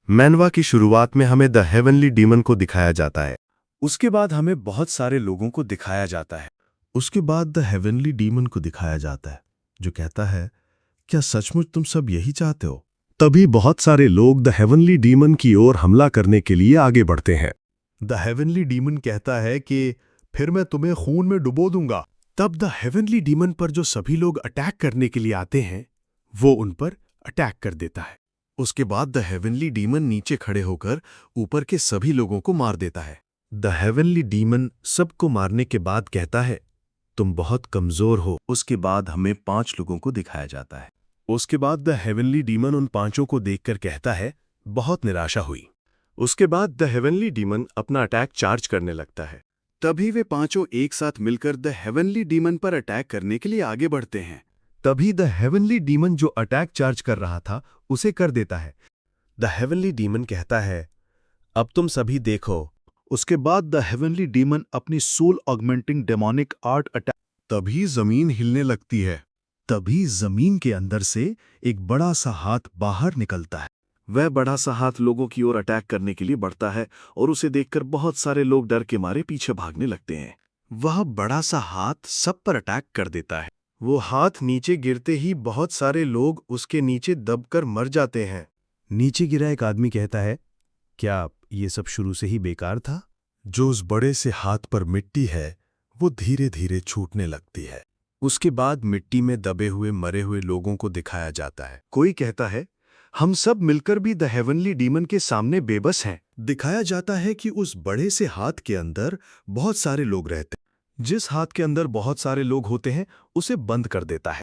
मैनवा की शुरुआत में हमें द हेवनली डीमन को दिखाया जाता है। उसके बाद हमें बहुत सारे लोगों को दिखाया जाता है। उसके बाद द हेवनली डीमन को दिखाया जाता है, जो कहता है, क्या सचमुच तुम सब यही चाहते हो? तभी बहुत सारे लोग द हेवनली डीमन की ओर हमला करने के लिए आगे बढ़ते हैं। द हेवनली डीमन कहता है कि फिर मैं तुम्हें खून में डुबो दूंगा। तब द हेवनली डीमन पर जो सभी लोग अटैक करने के लिए आते हैं, वो उन पर अटैक कर देता है। उसके बाद द हेवनली डीमन नीचे खड़े होकर ऊपर के सभी लोगों को मार देता है। द हेवनली डीमन सबको मारने के बाद कहता है, तुम बहुत कमजोर हो। उसके बाद हमें 5 लोगों को दिखाया जाता है। उसके बाद द हेवनली डीमन उन पांचों को देखकर कहता है, बहुत निराशा हुई। उसके बाद द हेवनली डीमन अपना अटैक चार्ज करने लगता है। तभी वे पांचों एक साथ मिलकर द हेवनली डीमन पर अटैक करने के लिए आगे बढ़ते हैं। तभी द हेवनली डीमन जो अटैक चार्ज कर रहा था उसे कर देता है। द हेवनली डीमन कहता है, अब तुम सभी देखो। उसके बाद द हेवनली डीमन अपनी soul augmenting demonic art attack. तभी जमीन हिलने लगती है। तभी जमीन के अंदर से एक बड़ा सा हाथ बाहर निकलता है। वह बड़ा सा हाथ लोगों की ओर अटैक करने के लिए बढ़ता है और उसे देखकर बहुत सारे लोग डर के मारे पीछे भागने लगते हैं। वह बड़ा सा हाथ सब पर अटैक कर देता है। वो हाथ नीचे गिरते ही बहुत सारे लोग उसके नीचे दबकर मर जाते हैं। नीचे गिरा एक आदमी कहता है, क्या ये सब शुरू से ही बेकार था? जो उस बड़े से हाथ पर मिट्टी है वो धीरे धीरे छूटने लगती है। उसके बाद मिट्टी में दबे हुए मरे हुए लोगों को दिखाया जाता है। कोई कहता है, हम सब मिलकर भी द हेवनली डीमन के सामने बेबस हैं। दिखाया जाता है कि उस बड़े से हाथ के अंदर बहुत सारे लोग रहते हैं। जिस हाथ के अंदर बहुत सारे लोग होते हैं उसे बंद कर देता है।